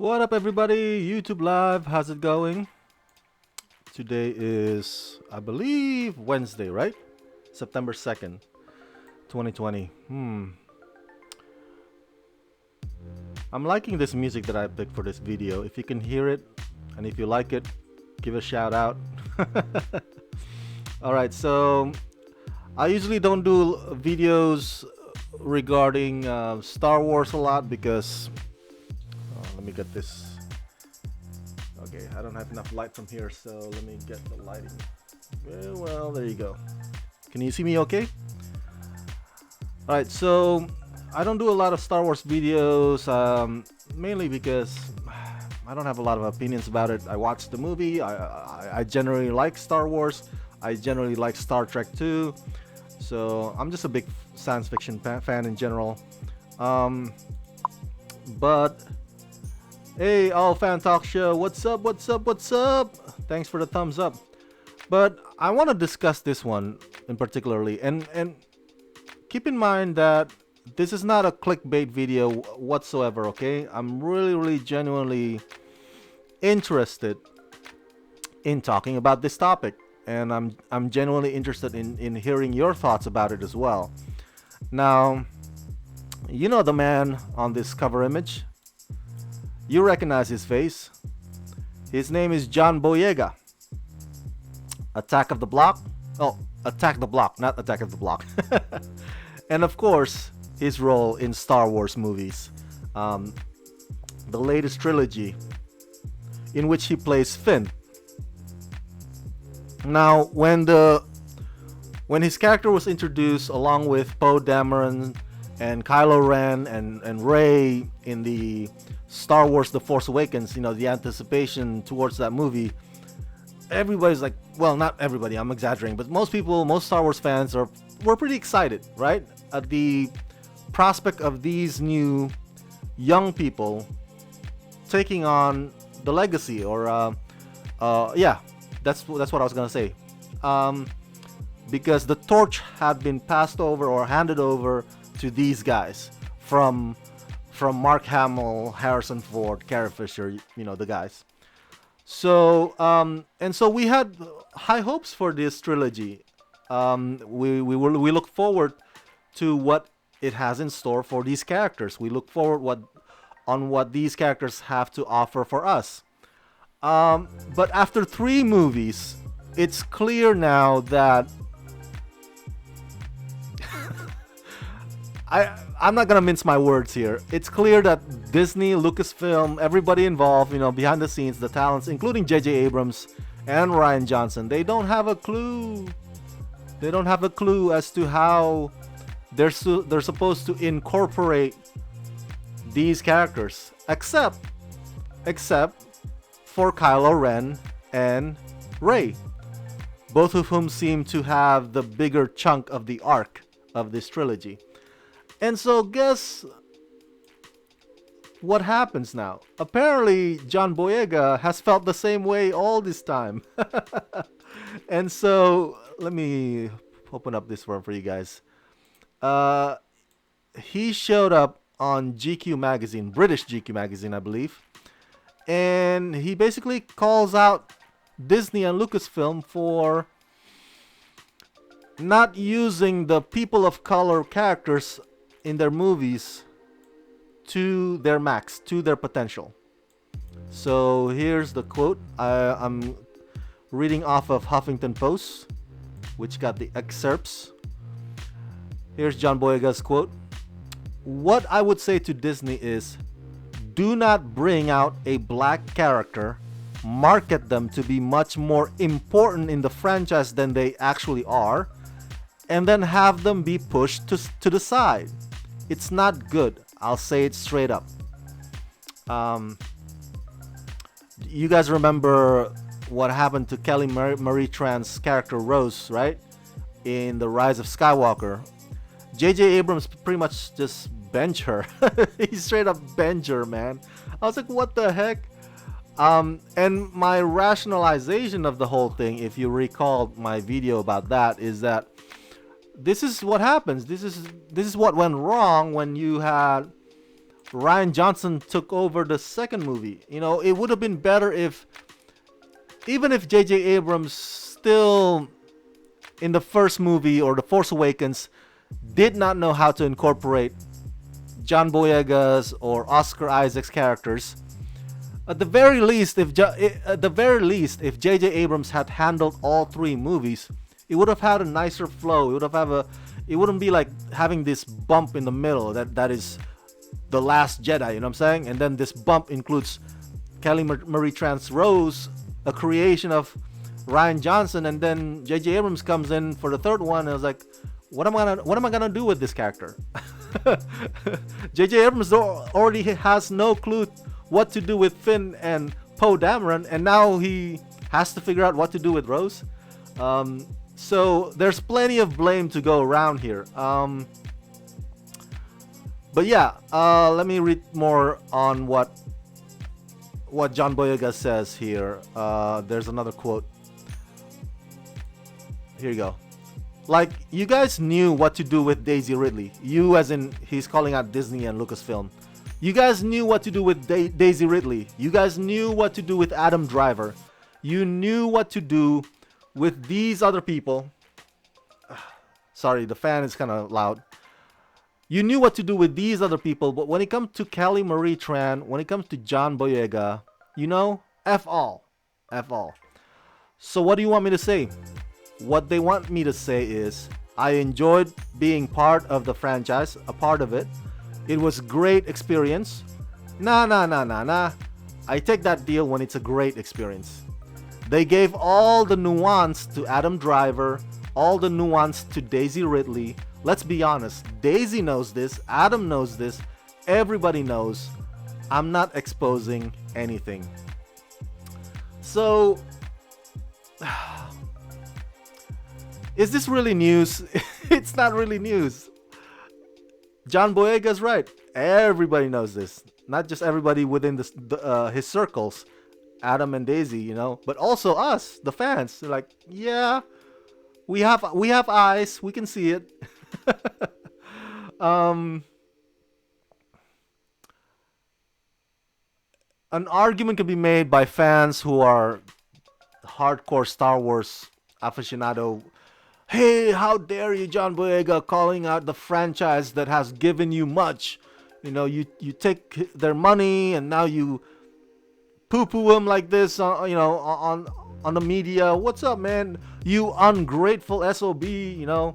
What up, everybody? YouTube Live, how's it going? Today is, I believe, Wednesday, right? September 2nd, 2020. I'm liking this music that I picked for this video. If you can hear it, and if you like it, give a shout out. Alright, so I usually don't do videos regarding Star Wars a lot because let me get this. Okay, I don't have enough light from here, so let me get the lighting. Well, there you go. Can you see me okay? Alright, so I don't do a lot of Star Wars videos, mainly because I don't have a lot of opinions about it. I watched the movie, I generally like Star Wars, I generally like Star Trek too, so I'm just a big science fiction fan in general. But hey, All Fan Talk Show, what's up, what's up, what's up? Thanks for the thumbs up. But I want to discuss this one in particularly, and keep in mind that this is not a clickbait video whatsoever, okay? I'm really genuinely interested in talking about this topic, and I'm genuinely interested in hearing your thoughts about it as well. Now, you know the man on this cover image. You recognize his face. His name is John Boyega. Attack of the Block? Oh, Attack the Block, not Attack of the Block. And of course, his role in Star Wars movies. The latest trilogy, in which he plays Finn. Now, when his character was introduced along with Poe Dameron and Kylo Ren and Rey in the Star Wars The Force Awakens, you know, the anticipation towards that movie, everybody's like, well, not everybody, I'm exaggerating, but most people, most Star Wars fans were pretty excited, right? At the prospect of these new young people taking on the legacy, or yeah, that's what I was gonna say. Because the torch had been passed over or handed over to these guys from Mark Hamill, Harrison Ford, Carrie Fisher, you know, the guys. So and so we had high hopes for this trilogy. We look forward to what it has in store for these characters. We look forward what these characters have to offer for us. But after 3 movies, it's clear now that I'm not gonna mince my words here. It's clear that Disney, Lucasfilm, everybody involved, you know, behind the scenes, the talents, including J.J. Abrams and Rian Johnson, they don't have a clue. They don't have a clue as to how they're supposed to incorporate these characters, except for Kylo Ren and Rey, both of whom seem to have the bigger chunk of the arc of this trilogy. And so guess what happens now? Apparently, John Boyega has felt the same way all this time. And so, let me open up this one for you guys. He showed up on GQ magazine, British GQ magazine, I believe. And he basically calls out Disney and Lucasfilm for not using the people of color characters in their movies to their max, to their potential. So here's the quote. I'm reading off of Huffington Post, which got the excerpts. Here's John Boyega's quote. What I would say to Disney is, do not bring out a black character, market them to be much more important in the franchise than they actually are, and then have them be pushed to the side. It's not good. I'll say it straight up. You guys remember what happened to Kelly Marie Tran's character Rose, right? In The Rise of Skywalker. J.J. Abrams pretty much just benched her. He straight up benched her, man. I was like, what the heck? And my rationalization of the whole thing, if you recall my video about that, is that this is what happens. This is what went wrong when you had Ryan Johnson took over the second movie. You know, it would have been better if, even if J.J. Abrams still in the first movie or The Force Awakens did not know how to incorporate John Boyega's or Oscar Isaac's characters. At the very least, if J.J. Abrams had handled all three movies, it would have had a nicer flow. It wouldn't be like having this bump in the middle that is The Last Jedi. You know what I'm saying? And then this bump includes Kelly Marie Tran's Rose, a creation of Ryan Johnson, and then J.J. Abrams comes in for the third one. And I was like, what am I gonna do with this character? J.J. Abrams already has no clue what to do with Finn and Poe Dameron, and now he has to figure out what to do with Rose. So there's plenty of blame to go around here. But yeah, let me read more on what John Boyega says here. There's another quote. Here you go. Like, you guys knew what to do with Daisy Ridley. You, as in, he's calling out Disney and Lucasfilm. You guys knew what to do with Daisy Ridley. You guys knew what to do with Adam Driver. You knew what to do with these other people. Sorry, the fan is kind of loud. You knew what to do with these other people, but when it comes to Kelly Marie Tran, when it comes to John Boyega, you know, F all. F all. So what do you want me to say? What they want me to say is, I enjoyed being part of the franchise, a part of it. It was a great experience. Nah. I take that deal when it's a great experience. They gave all the nuance to Adam Driver, all the nuance to Daisy Ridley. Let's be honest, Daisy knows this, Adam knows this, everybody knows. I'm not exposing anything. So, is this really news? It's not really news. John Boyega's right. Everybody knows this. Not just everybody within his circles, Adam and Daisy, you know, but also us, the fans. They're like, yeah, we have eyes, we can see it. An argument can be made by fans who are hardcore Star Wars aficionado. Hey, how dare you, John Boyega, calling out the franchise that has given you much. You know, you take their money and now you poo-poo them like this, you know, on the media. What's up, man? You ungrateful SOB, you know.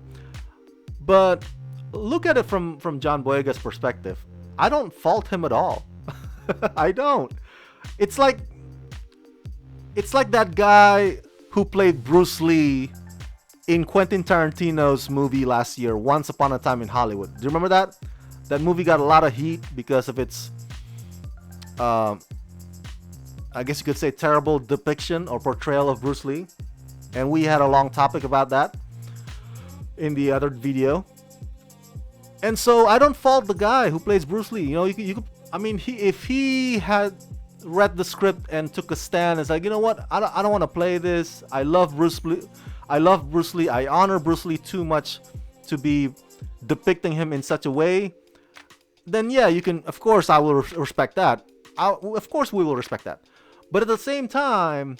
But look at it from John Boyega's perspective. I don't fault him at all. I don't. It's like that guy who played Bruce Lee in Quentin Tarantino's movie last year, Once Upon a Time in Hollywood. Do you remember that? That movie got a lot of heat because of its, I guess you could say, terrible depiction or portrayal of Bruce Lee. And we had a long topic about that in the other video. And so I don't fault the guy who plays Bruce Lee. You know, you could, I mean, if he had read the script and took a stand and it's like, you know what, I don't want to play this. I love Bruce Lee. I honor Bruce Lee too much to be depicting him in such a way. Then yeah, you can. Of course, I will respect that. Of course, we will respect that. But at the same time,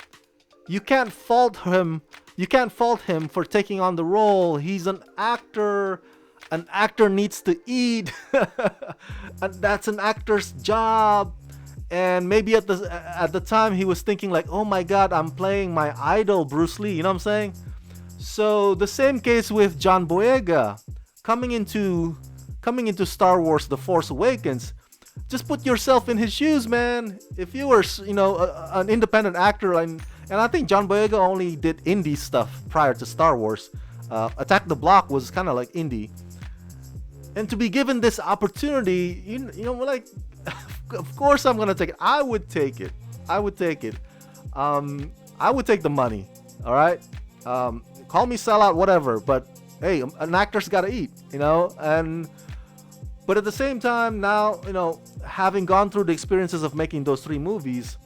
you can't fault him. You can't fault him for taking on the role. He's an actor. An actor needs to eat. And that's an actor's job. And maybe at the time he was thinking like, oh my God, I'm playing my idol Bruce Lee. You know what I'm saying? So the same case with John Boyega coming into Star Wars: The Force Awakens. Just put yourself in his shoes, man. If you were, you know, an independent actor, and I think John Boyega only did indie stuff prior to Star Wars. Attack the Block was kind of like indie. And to be given this opportunity, you know, like, of course I'm gonna take it. I would take it. I would take the money. All right. Call me sellout, whatever. But hey, an actor's gotta eat, you know. But at the same time, now, you know, having gone through the experiences of making those 3 movies,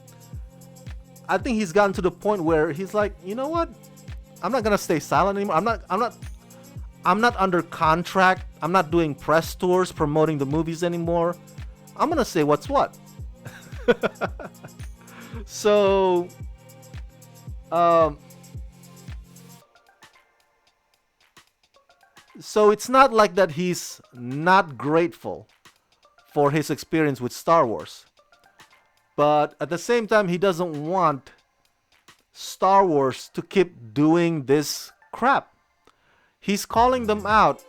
I think he's gotten to the point where he's like, you know what? I'm not gonna stay silent anymore. I'm not under contract. I'm not doing press tours promoting the movies anymore. I'm gonna say what's what. So, um, so it's not like that he's not grateful for his experience with Star Wars, but at the same time, he doesn't want Star Wars to keep doing this crap. He's calling them out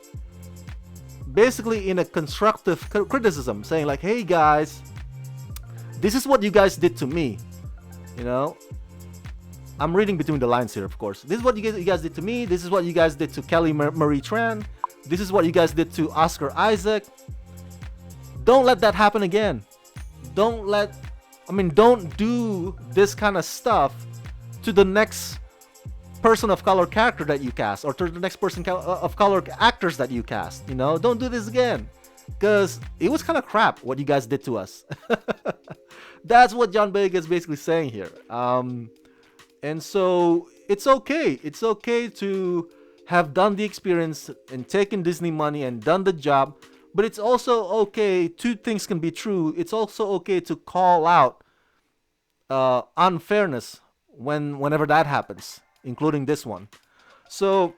basically in a constructive criticism, saying like, hey guys, this is what you guys did to me. You know, I'm reading between the lines here, of course. This is what you guys did to me. This is what you guys did to Kelly Marie Tran. This is what you guys did to Oscar Isaac. Don't let that happen again. Don't do this kind of stuff to the next person of color character that you cast, or to the next person of color actors that you cast. You know, don't do this again, because it was kind of crap what you guys did to us. That's what John Boyega is basically saying here. And so it's okay. It's okay to have done the experience and taken Disney money and done the job, but it's also okay. Two things can be true. It's also okay to call out unfairness whenever that happens, including this one. So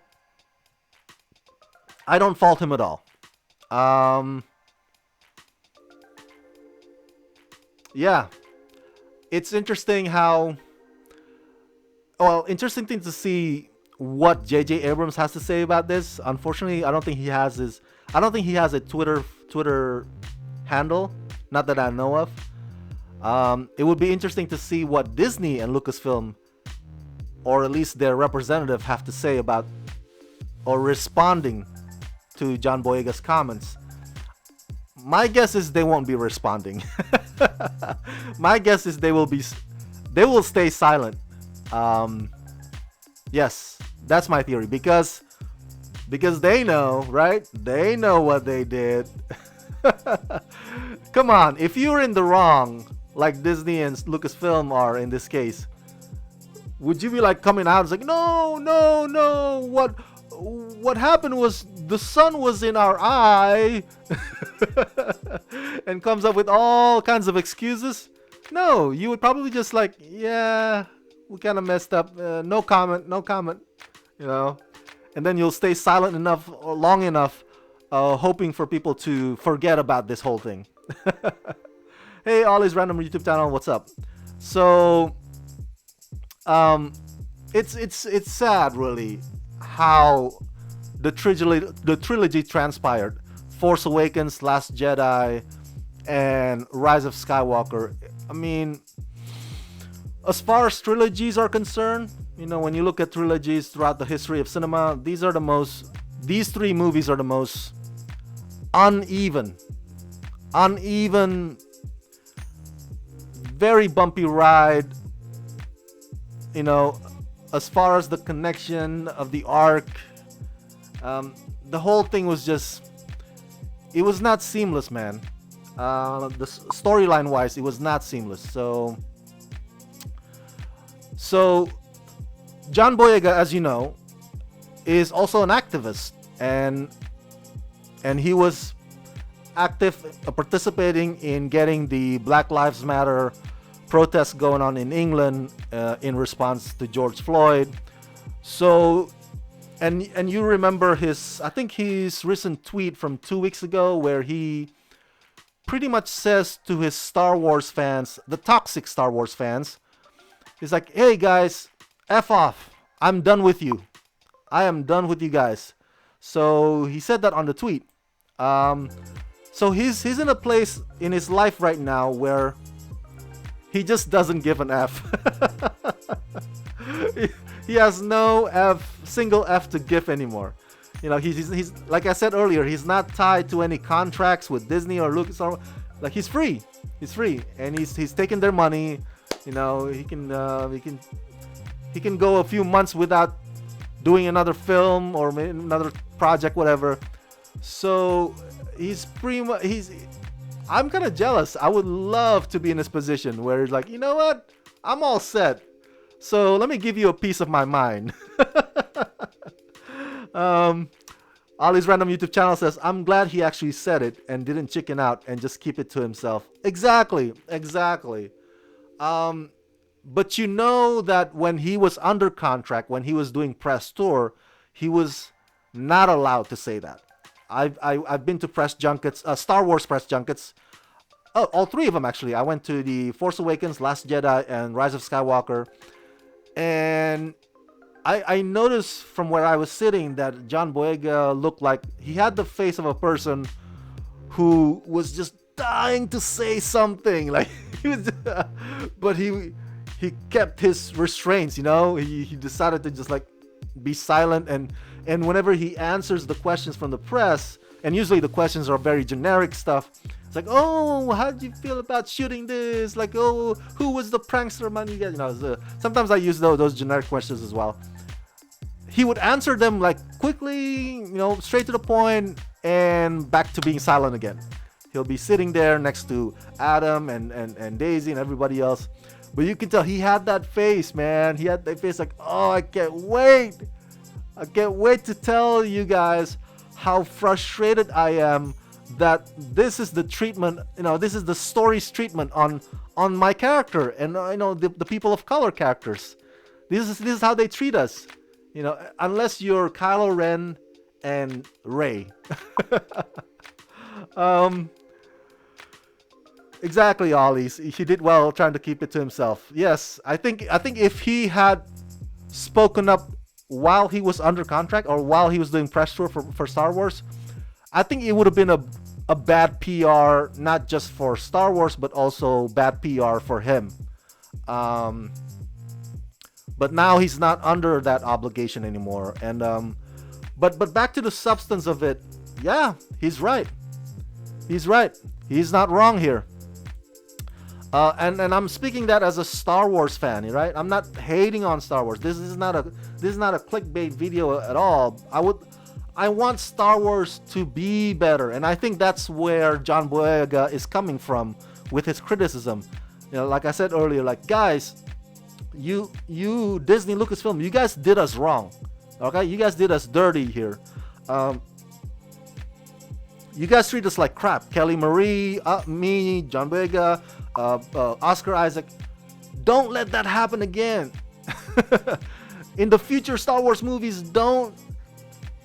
I don't fault him at all. Yeah, it's interesting how. Well, interesting thing to see what J.J. Abrams has to say about this. Unfortunately, I don't think he has a Twitter handle, not that I know of. It would be interesting to see what Disney and Lucasfilm, or at least their representative, have to say about or responding to John Boyega's comments. My guess is they won't be responding. My guess is they will stay silent. Yes, that's my theory, because they know, right? They know what they did. Come on, if you're in the wrong, like Disney and Lucasfilm are in this case, would you be like coming out and like, no, what happened was the sun was in our eye, and comes up with all kinds of excuses? No, you would probably just like, yeah, we kind of messed up, no comment, you know, and then you'll stay silent enough or long enough, hoping for people to forget about this whole thing. Hey, Ollie's random YouTube channel, what's up? So, it's sad, really, how the trilogy transpired. Force Awakens, Last Jedi, and Rise of Skywalker. I mean, as far as trilogies are concerned, you know, when you look at trilogies throughout the history of cinema, these three movies are the most uneven, very bumpy ride, you know, as far as the connection of the arc. The whole thing was just, it was not seamless, man. The storyline wise, it was not seamless. So John Boyega, as you know, is also an activist, and he was active, participating in getting the Black Lives Matter protests going on in England in response to George Floyd. So, and you remember his recent tweet from 2 weeks ago, where he pretty much says to his Star Wars fans, the toxic Star Wars fans, he's like, hey guys, F off. I'm done with you. I am done with you guys. So he said that on the tweet. So he's in a place in his life right now where he just doesn't give an F. He has no single F to give anymore. You know, he's like I said earlier, he's not tied to any contracts with Disney or Lucas, or like he's free, and he's taking their money. You know, he can go a few months without doing another film or another project, whatever. So I'm kind of jealous. I would love to be in this position where it's like, you know what, I'm all set. So let me give you a piece of my mind. Ollie's random YouTube channel says, I'm glad he actually said it and didn't chicken out and just keep it to himself. Exactly, exactly. But you know that when he was under contract, when he was doing press tour, he was not allowed to say that. I've been to press junkets, Star Wars press junkets. Oh, all three of them actually. I went to the Force Awakens, Last Jedi, and Rise of Skywalker. And I noticed from where I was sitting that John Boyega looked like he had the face of a person who was just dying to say something. Like he was, but he kept his restraints. You know, he decided to just like be silent, and whenever he answers the questions from the press, and usually the questions are very generic stuff. It's like, oh, how did you feel about shooting this? Like, oh, who was the prankster man you get? You know, sometimes I use those generic questions as well. He would answer them like quickly, you know, straight to the point, and back to being silent again. He'll be sitting there next to Adam and Daisy and everybody else. But you can tell he had that face, man. He had that face like, oh, I can't wait. I can't wait to tell you guys how frustrated I am that this is the treatment, you know, this is the story's treatment on my character and you know the people of color characters. This is how they treat us, you know, unless you're Kylo Ren and Rey. Exactly, Ollie. He did well trying to keep it to himself. Yes, I think if he had spoken up while he was under contract or while he was doing press tour for Star Wars, I think it would have been a bad PR, not just for Star Wars, but also bad PR for him. But now he's not under that obligation anymore. And but back to the substance of it, yeah, he's right. He's right. He's not wrong here. And I'm speaking that as a Star Wars fan, right? I'm not hating on Star Wars. This is not a clickbait video at all. I want Star Wars to be better, and I think that's where John Boyega is coming from with his criticism. You know, like I said earlier, like, guys, you Disney Lucasfilm, you guys did us wrong. Okay, you guys did us dirty here. You guys treat us like crap. Kelly Marie, me, John Boyega, Oscar Isaac. Don't let that happen again. In the future Star Wars movies, don't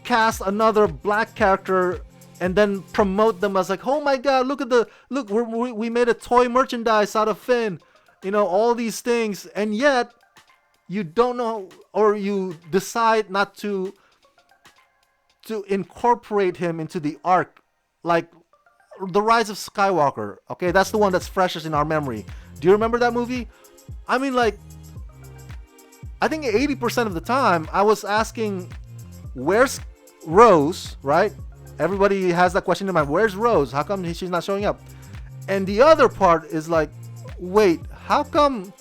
cast another black character and then promote them as like, oh my god, look we made a toy merchandise out of Finn, you know, all these things, and yet you don't know, or you decide not to incorporate him into the arc, like the Rise of Skywalker. Okay, that's the one that's freshest in our memory. Do you remember that movie? I mean, like, I think 80% of the time I was asking, where's Rose, right? Everybody has that question in mind. Where's Rose? How come she's not showing up? And the other part is like, wait, how come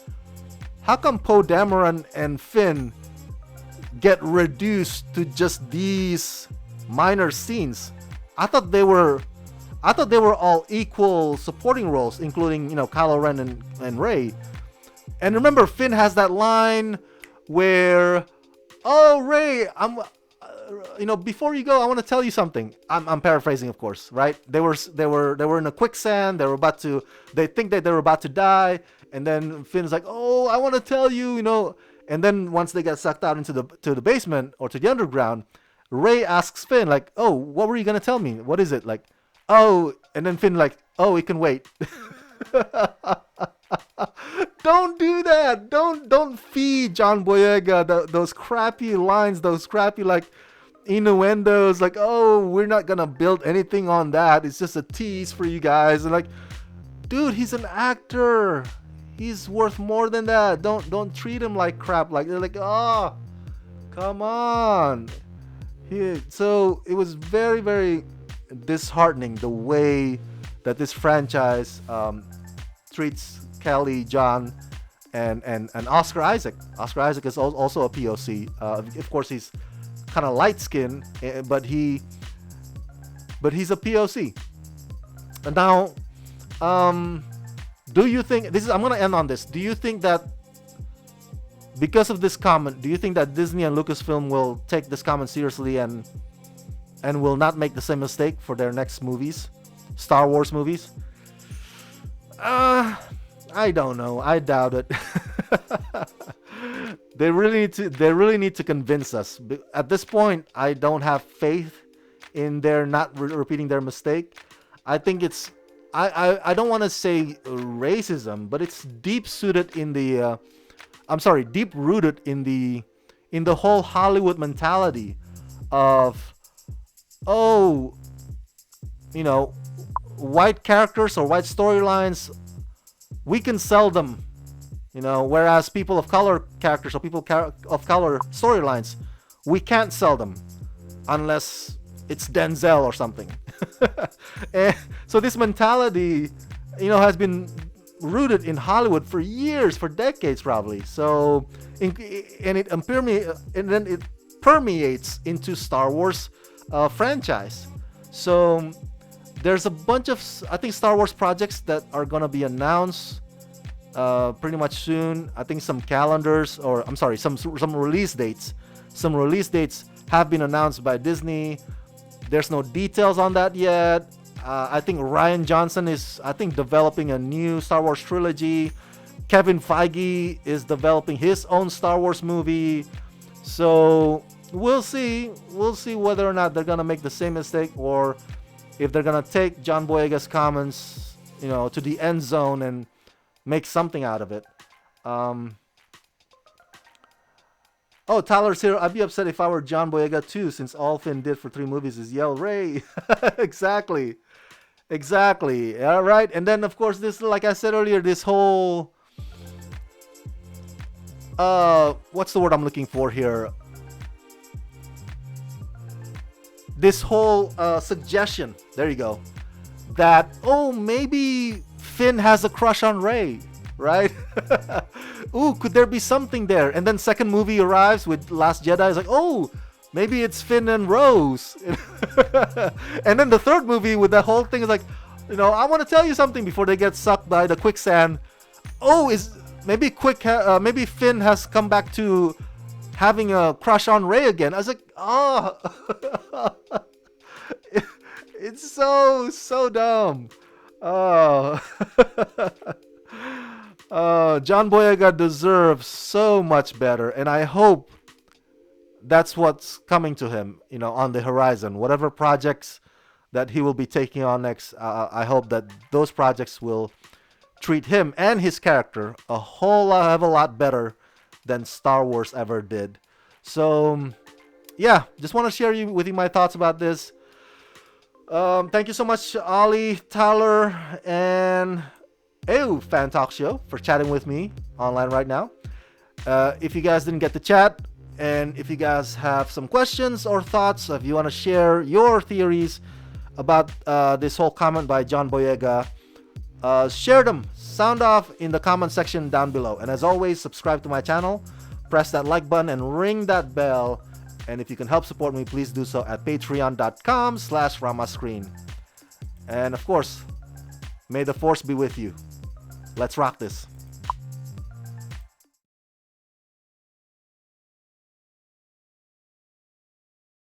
Poe Dameron and Finn get reduced to just these minor scenes? I thought they were all equal supporting roles, including, you know, Kylo Ren and Rey. And remember, Finn has that line where, oh, Rey, you know, before you go, I want to tell you something. I'm paraphrasing, of course, right? They were in a quicksand. They think that they were about to die, and then Finn's like, oh, I want to tell you, you know. And then once they get sucked out into the basement or to the underground, Rey asks Finn like, oh, what were you gonna tell me? What is it? Like, oh, and then Finn like, oh, it can wait. Don't do that. Don't feed John Boyega those crappy lines, those crappy like innuendos, like, oh, we're not gonna build anything on that. It's just a tease for you guys. And like, dude, he's an actor. He's worth more than that. Don't treat him like crap. Like, they're like, oh, come on. So it was very, very disheartening the way that this franchise treats Kelly, John, and Oscar Isaac. Oscar Isaac is also a POC. Of course, he's kind of light skinned, but he's a POC. And now, do you think I'm gonna end on this? Do you think that because of this comment, do you think that Disney and Lucasfilm will take this comment seriously and and will not make the same mistake for their next movies, Star Wars movies? I don't know. I doubt it. They really need to convince us. At this point, I don't have faith in their not repeating their mistake. I think it's I don't want to say racism, but it's deep rooted in the whole Hollywood mentality of, oh, white characters or white storylines, we can sell them, whereas people of color characters or people of color storylines, we can't sell them unless it's Denzel or something. And so this mentality, has been rooted in Hollywood for years, for decades probably. So, and then it permeates into Star Wars franchise. So there's a bunch of, I think, Star Wars projects that are gonna be announced pretty much soon. I think some calendars, or I'm sorry, some release dates. Some release dates have been announced by Disney. There's no details on that yet. I think Rian Johnson is, developing a new Star Wars trilogy. Kevin Feige is developing his own Star Wars movie. So we'll see whether or not they're gonna make the same mistake, or if they're gonna take John Boyega's comments, to the end zone and make something out of it. Oh, Tyler's here. I'd be upset if I were John Boyega too, since all Finn did for 3 movies is yell Ray. Exactly. All right. And then, of course, this, like I said earlier, this whole, what's the word I'm looking for here? This whole suggestion, there you go, that, oh, maybe Finn has a crush on Rey, right? Ooh, could there be something there? And then second movie arrives with Last Jedi. It's like, oh, maybe it's Finn and Rose. And then the third movie with that whole thing is like, I want to tell you something before they get sucked by the quicksand. Oh, maybe Finn has come back to having a crush on Rey again. I was like, oh, it's so dumb. Oh. John Boyega deserves so much better, and I hope that's what's coming to him, on the horizon. Whatever projects that he will be taking on next, I hope that those projects will treat him and his character a lot better than Star Wars ever did. So, yeah, just want to share with you my thoughts about this. Thank you so much, Ollie, Tyler, and Fan Talk Show for chatting with me online right now. If you guys didn't get to chat, and if you guys have some questions or thoughts, if you want to share your theories about this whole comment by John Boyega, share them. Sound off in the comment section down below. And as always, subscribe to my channel, press that like button, and ring that bell. And if you can help support me, please do so at patreon.com/ramascreen. And of course, may the force be with you. Let's rock this.